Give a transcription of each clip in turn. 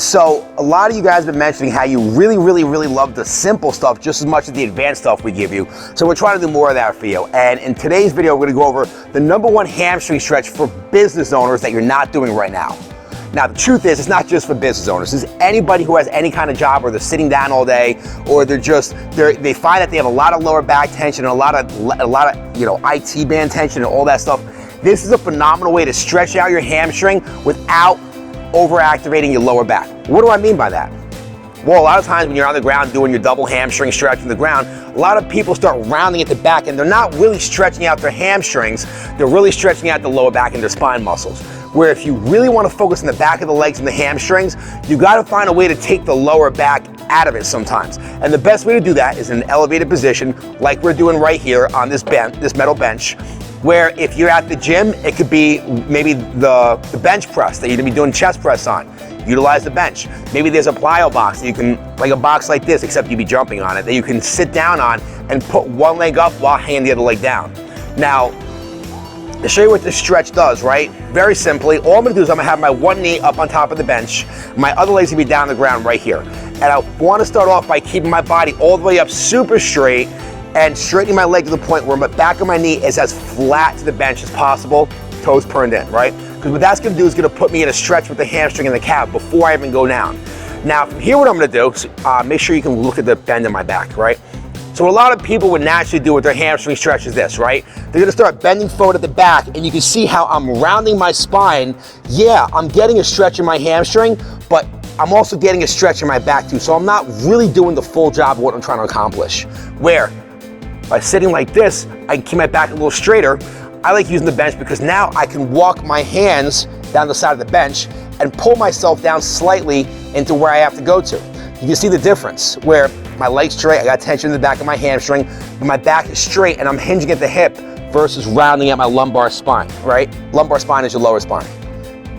So a lot of you guys have been mentioning how you really love the simple stuff just as much as the advanced stuff we give you. So we're trying to do more of that for you. And in today's video, we're gonna go over the #1 hamstring stretch for business owners that you're not doing right now. Now, the truth is, it's not just for business owners. It's anybody who has any kind of job where they're sitting down all day, or they find that they have a lot of lower back tension and a lot of IT band tension and all that stuff. This is a phenomenal way to stretch out your hamstring without overactivating your lower back. What do I mean by that? Well, a lot of times when you're on the ground doing your double hamstring stretch on the ground, a lot of people start rounding at the back and they're not really stretching out their hamstrings, they're really stretching out the lower back and their spine muscles. Where if you really want to focus on the back of the legs and the hamstrings, you got to find a way to take the lower back out of it sometimes. And the best way to do that is in an elevated position like we're doing right here on this metal bench, where if you're at the gym, it could be maybe the bench press that you're gonna be doing chest press on. Utilize the bench. Maybe there's a plyo box that you can, like a box like this, except you'd be jumping on it, that you can sit down on and put one leg up while hanging the other leg down. Now, to show you what this stretch does, right? Very simply, all I'm gonna do is I'm gonna have my one knee up on top of the bench, my other leg's gonna be down on the ground right here. And I wanna start off by keeping my body all the way up super straight and straightening my leg to the point where my back of my knee is as flat to the bench as possible, toes turned in, right? Because what that's gonna do is gonna put me in a stretch with the hamstring and the calf before I even go down. Now, from here, what I'm gonna do, make sure you can look at the bend in my back, right? So what a lot of people would naturally do with their hamstring stretch is this, right? They're gonna start bending forward at the back, and you can see how I'm rounding my spine. Yeah, I'm getting a stretch in my hamstring, but I'm also getting a stretch in my back too. So I'm not really doing the full job of what I'm trying to accomplish. Where, by sitting like this, I can keep my back a little straighter. I like using the bench because now I can walk my hands down the side of the bench and pull myself down slightly into where I have to go to. You can see the difference where my leg's straight, I got tension in the back of my hamstring, but my back is straight and I'm hinging at the hip versus rounding at my lumbar spine, right? Lumbar spine is your lower spine.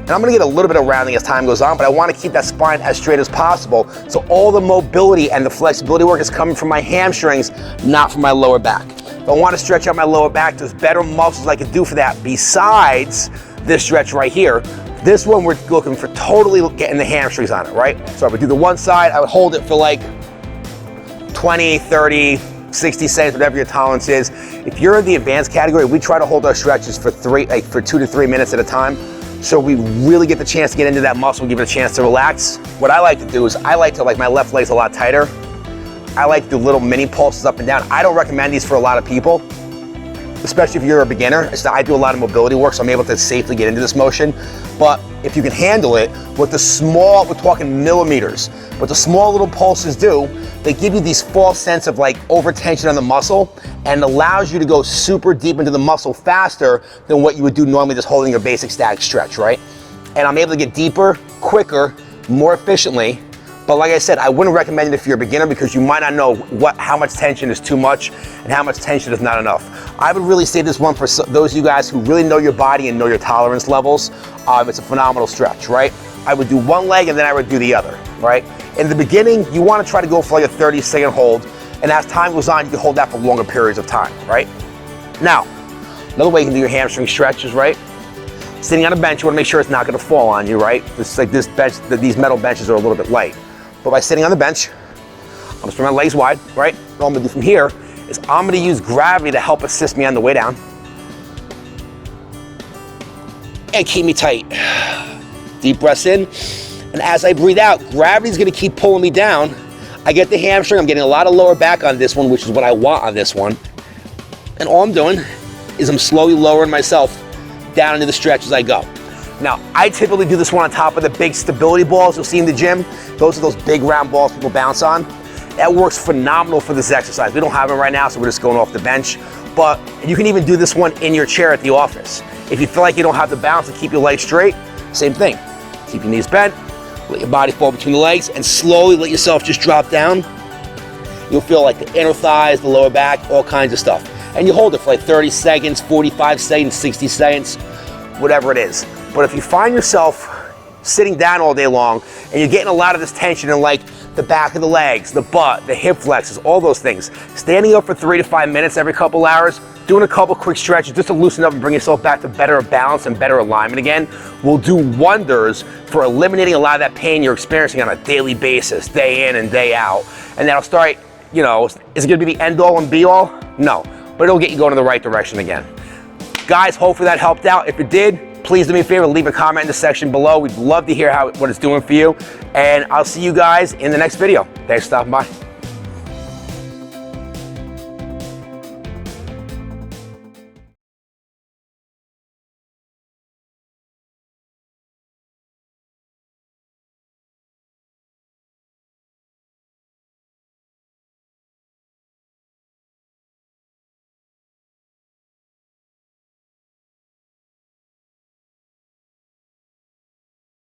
And I'm gonna get a little bit of rounding as time goes on, but I wanna keep that spine as straight as possible. So all the mobility and the flexibility work is coming from my hamstrings, not from my lower back. If I wanna stretch out my lower back, there's better muscles I can do for that besides this stretch right here. This one, we're looking for totally getting the hamstrings on it, right? So I would do the one side, I would hold it for like 20, 30, 60 seconds, whatever your tolerance is. If you're in the advanced category, we try to hold our stretches for 2 to 3 minutes at a time. So we really get the chance to get into that muscle, give it a chance to relax. What I like to do is my left leg's a lot tighter. I like to do little mini pulses up and down. I don't recommend these for a lot of people, especially if you're a beginner. I do a lot of mobility work, so I'm able to safely get into this motion. But if you can handle it, we're talking millimeters. What the small little pulses do, they give you these false sense of like overtension on the muscle and allows you to go super deep into the muscle faster than what you would do normally just holding your basic static stretch, right? And I'm able to get deeper, quicker, more efficiently. But like I said, I wouldn't recommend it if you're a beginner because you might not know how much tension is too much and how much tension is not enough. I would really say this one for those of you guys who really know your body and know your tolerance levels. It's a phenomenal stretch, right? I would do one leg and then I would do the other, right? In the beginning, you want to try to go for like a 30-second hold, and as time goes on, you can hold that for longer periods of time, right? Now, another way you can do your hamstring stretches, right? Sitting on a bench, you want to make sure it's not going to fall on you, right? It's like this bench, these metal benches are a little bit light. But by sitting on the bench, I'm gonna spread my legs wide, right? What I'm gonna do from here is I'm gonna use gravity to help assist me on the way down. And keep me tight. Deep breaths in. And as I breathe out, gravity's gonna keep pulling me down. I get the hamstring, I'm getting a lot of lower back on this one, which is what I want on this one. And all I'm doing is I'm slowly lowering myself down into the stretch as I go. Now, I typically do this one on top of the big stability balls you'll see in the gym. Those are those big round balls people bounce on. That works phenomenal for this exercise. We don't have it right now, so we're just going off the bench. But you can even do this one in your chair at the office. If you feel like you don't have the balance to keep your legs straight, same thing. Keep your knees bent, let your body fall between the legs, and slowly let yourself just drop down. You'll feel like the inner thighs, the lower back, all kinds of stuff. And you hold it for like 30 seconds, 45 seconds, 60 seconds, whatever it is. But if you find yourself sitting down all day long and you're getting a lot of this tension in like the back of the legs, the butt, the hip flexors, all those things, standing up for 3 to 5 minutes every couple hours, doing a couple quick stretches just to loosen up and bring yourself back to better balance and better alignment again will do wonders for eliminating a lot of that pain you're experiencing on a daily basis, day in and day out. And that'll start, you know, is it gonna be the end all and be all? No, but it'll get you going in the right direction again. Guys, hopefully that helped out. If it did, please do me a favor, leave a comment in the section below. We'd love to hear what it's doing for you. And I'll see you guys in the next video. Thanks for stopping by.